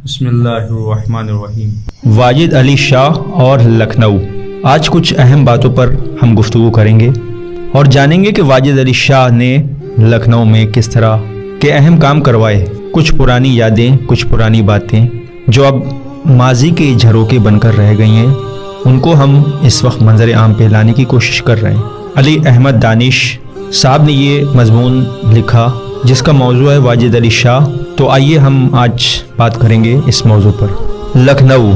بسم اللہ الرحمن الرحیم۔ واجد علی شاہ اور لکھنؤ۔ آج کچھ اہم باتوں پر ہم گفتگو کریں گے اور جانیں گے کہ واجد علی شاہ نے لکھنؤ میں کس طرح کے اہم کام کروائے۔ کچھ پرانی یادیں، کچھ پرانی باتیں جو اب ماضی کے جھروکے بن کر رہ گئی ہیں، ان کو ہم اس وقت منظر عام پہ لانے کی کوشش کر رہے ہیں۔ علی احمد دانش صاحب نے یہ مضمون لکھا جس کا موضوع ہے واجد علی شاہ۔ تو آئیے ہم آج بات کریں گے اس موضوع پر۔ لکھنؤ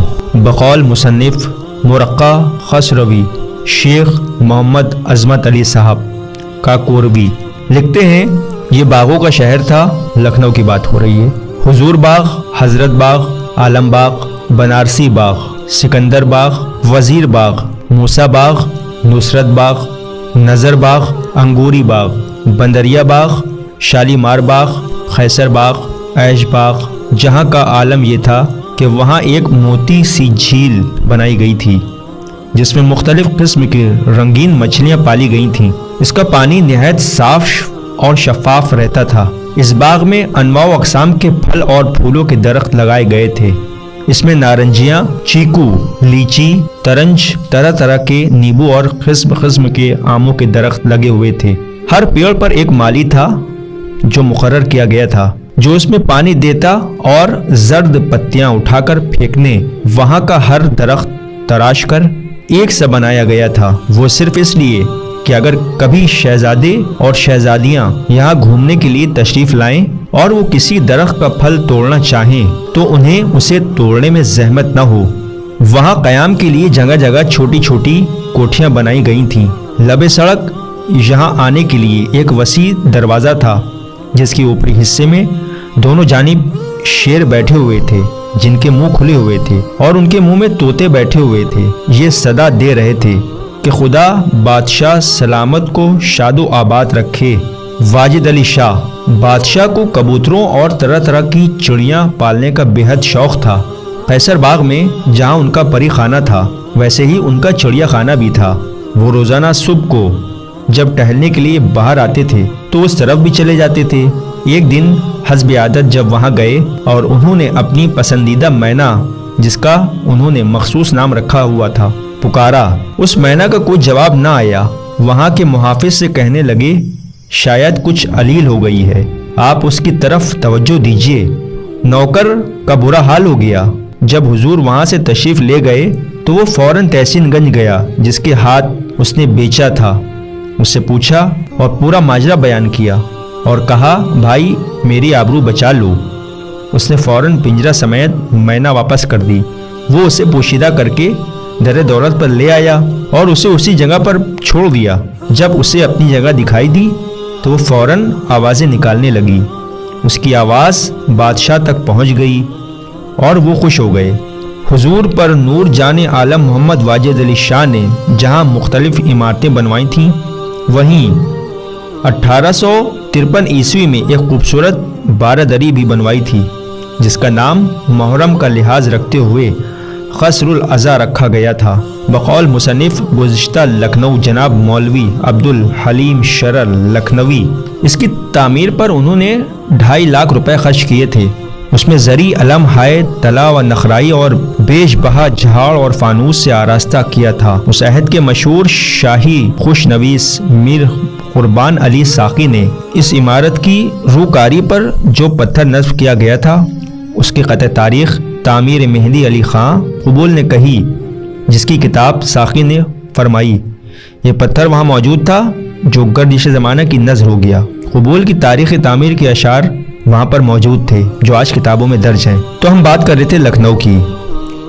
بقول مصنف مرقع خسروی شیخ محمد عظمت علی صاحب کا کوروی لکھتے ہیں، یہ باغوں کا شہر تھا۔ لکھنؤ کی بات ہو رہی ہے۔ حضور باغ، حضرت باغ، عالم باغ، بنارسی باغ، سکندر باغ، وزیر باغ، موسیٰ باغ، نصرت باغ، نظر باغ، انگوری باغ، بندریا باغ، شالیمار باغ، خیسر باغ، عیش باغ، جہاں کا عالم یہ تھا کہ وہاں ایک موتی سی جھیل بنائی گئی تھی جس میں مختلف قسم کی رنگین مچھلیاں پالی گئی تھیں۔ اس کا پانی نہایت صاف اور شفاف رہتا تھا۔ اس باغ میں انواع و اقسام کے پھل اور پھولوں کے درخت لگائے گئے تھے۔ اس میں نارنجیاں، چیکو، لیچی، ترنج، طرح طرح کے نیبو اور قسم قسم کے آموں کے درخت لگے ہوئے تھے۔ ہر پیڑ پر ایک مالی تھا جو مقرر کیا گیا تھا، جو اس میں پانی دیتا اور زرد پتیاں اٹھا کر پھینکنے۔ وہاں کا ہر درخت تراش کر ایک سا بنایا گیا تھا، وہ صرف اس لیے کہ اگر کبھی شہزادے اور شہزادیاں یہاں گھومنے کے لیے تشریف لائیں اور وہ کسی درخت کا پھل توڑنا چاہیں تو انہیں اسے توڑنے میں زحمت نہ ہو۔ وہاں قیام کے لیے جگہ جگہ چھوٹی چھوٹی کوٹھیاں بنائی گئی تھیں۔ لبے سڑک یہاں آنے کے لیے ایک وسیع دروازہ تھا جس کے اوپری حصے میں دونوں جانب شیر بیٹھے ہوئے تھے جن کے منہ کھلے ہوئے تھے اور ان کے منہ میں طوطے بیٹھے ہوئے تھے۔ یہ صدا دے رہے تھے کہ خدا بادشاہ سلامت کو شاد و آباد رکھے۔ واجد علی شاہ بادشاہ کو کبوتروں اور طرح طرح کی چڑیاں پالنے کا بے حد شوق تھا۔ قیصر باغ میں جہاں ان کا پری خانہ تھا ویسے ہی ان کا چڑیا خانہ بھی تھا۔ وہ روزانہ صبح کو جب ٹہلنے کے لیے باہر آتے تھے تو اس طرف بھی چلے جاتے تھے۔ ایک دن حسب عادت جب وہاں گئے اور انہوں نے اپنی پسندیدہ مینا، جس کا انہوں نے مخصوص نام رکھا ہوا تھا، پکارا۔ اس مینا کا کوئی جواب نہ آیا۔ وہاں کے محافظ سے کہنے لگے، شاید کچھ علیل ہو گئی ہے، آپ اس کی طرف توجہ دیجیے۔ نوکر کا برا حال ہو گیا۔ جب حضور وہاں سے تشریف لے گئے تو وہ فوراً تحسین گنج گیا جس کے ہاتھ اس نے بیچا تھا۔ اس سے پوچھا اور پورا ماجرا بیان کیا اور کہا، بھائی میری آبرو بچا لو۔ اس نے فوراً پنجرہ سمیت مینا واپس کر دی۔ وہ اسے پوشیدہ کر کے در دولت پر لے آیا اور اسے اسی جگہ پر چھوڑ دیا۔ جب اسے اپنی جگہ دکھائی دی تو وہ فوراً آوازیں نکالنے لگی۔ اس کی آواز بادشاہ تک پہنچ گئی اور وہ خوش ہو گئے۔ حضور پر نور جان عالم محمد واجد علی شاہ نے جہاں مختلف عمارتیں بنوائی تھیں، وہیں 1853 عیسوی میں ایک خوبصورت بارہ-دری بھی بنوائی تھی جس کا نام محرم کا لحاظ رکھتے ہوئے قصر الاعضا رکھا گیا تھا۔ بقول مصنف گزشتہ لکھنؤ جناب مولوی عبدالحلیم شرر لکھنوی، اس کی تعمیر پر انہوں نے 2.5 لاکھ روپے خرچ کیے تھے۔ اس میں زرعی علم ہائے طلا و نخرائی اور بیش بہا جھاڑ اور فانوس سے آراستہ کیا تھا۔ اس عہد کے مشہور شاہی خوش نویس میر قربان علی ساقی نے اس عمارت کی روکاری پر جو پتھر نصب کیا گیا تھا اس کی قطع تاریخ تعمیر مہدی علی خان قبول نے کہی، جس کی کتاب ساقی نے فرمائی، یہ پتھر وہاں موجود تھا جو گردش زمانہ کی نظر ہو گیا۔ قبول کی تاریخ تعمیر کے اشعار وہاں پر موجود تھے جو آج کتابوں میں درج ہیں۔ تو ہم بات کر رہے تھے لکھنؤ کی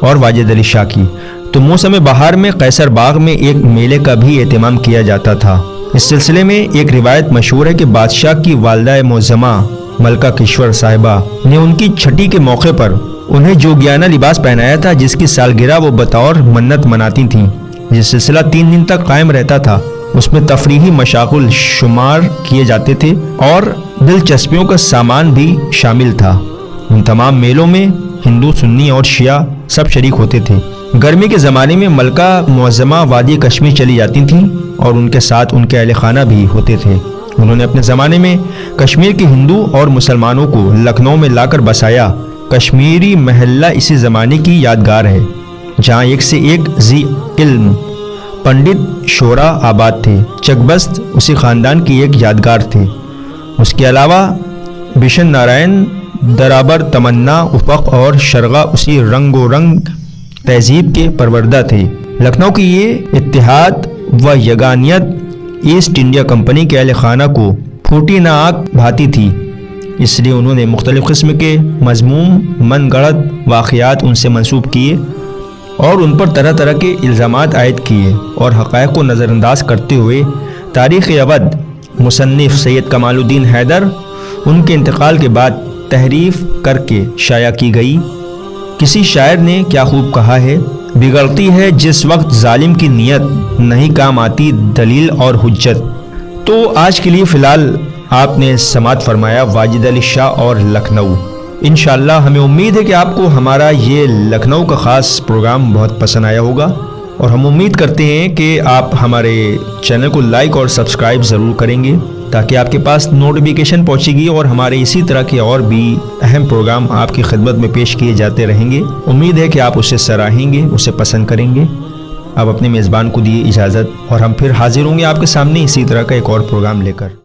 اور واجد علی شاہ کی۔ تو موسم بہار میں قیصر باغ میں ایک میلے کا بھی اہتمام کیا جاتا تھا۔ اس سلسلے میں ایک روایت مشہور ہے کہ بادشاہ کی والدہ معظمہ ملکہ کشور صاحبہ نے ان کی چھٹی کے موقع پر انہیں جوگیانہ لباس پہنایا تھا جس کی سالگرہ وہ بطور منت مناتی تھیں۔ یہ سلسلہ 3 دن تک قائم رہتا تھا۔ اس میں تفریحی مشاغل شمار کیے جاتے تھے اور دلچسپیوں کا سامان بھی شامل تھا۔ ان تمام میلوں میں ہندو، سنی اور شیعہ سب شریک ہوتے تھے۔ گرمی کے زمانے میں ملکہ معظمہ وادی کشمیر چلی جاتی تھیں اور ان کے ساتھ ان کے اہل خانہ بھی ہوتے تھے۔ انہوں نے اپنے زمانے میں کشمیر کے ہندو اور مسلمانوں کو لکھنؤ میں لا کر بسایا۔ کشمیری محلہ اسی زمانے کی یادگار ہے جہاں ایک سے ایک ذی علم پنڈت شعرا آباد تھے۔ چکبست اسی خاندان کی ایک یادگار تھے۔ اس کے علاوہ بشن نارائن، درابر تمنا، افق اور شرغا اسی رنگ و رنگ تہذیب کے پروردہ تھے۔ لکھنؤ کی یہ اتحاد و یگانیت ایسٹ انڈیا کمپنی کے اہل خانہ کو پھوٹی نہ آنکھ بھاتی تھی، اس لیے انہوں نے مختلف قسم کے مذموم من گڑت واقعات ان سے منسوب کیے اور ان پر طرح طرح کے الزامات عائد کیے اور حقائق کو نظر انداز کرتے ہوئے تاریخ اودھ مصنف سید کمال الدین حیدر ان کے انتقال کے بعد تحریف کر کے شائع کی گئی۔ کسی شاعر نے کیا خوب کہا ہے، بگڑتی ہے جس وقت ظالم کی نیت، نہیں کام آتی دلیل اور حجت۔ تو آج کے لیے فی الحال آپ نے سماعت فرمایا واجد علی شاہ اور لکھنؤ۔ انشاءاللہ ہمیں امید ہے کہ آپ کو ہمارا یہ لکھنؤ کا خاص پروگرام بہت پسند آیا ہوگا، اور ہم امید کرتے ہیں کہ آپ ہمارے چینل کو لائک اور سبسکرائب ضرور کریں گے تاکہ آپ کے پاس نوٹیفیکیشن پہنچے گی اور ہمارے اسی طرح کے اور بھی اہم پروگرام آپ کی خدمت میں پیش کیے جاتے رہیں گے۔ امید ہے کہ آپ اسے سراہیں گے، اسے پسند کریں گے۔ اب اپنے میزبان کو دیے اجازت، اور ہم پھر حاضر ہوں گے آپ کے سامنے اسی طرح کا ایک اور پروگرام لے کر۔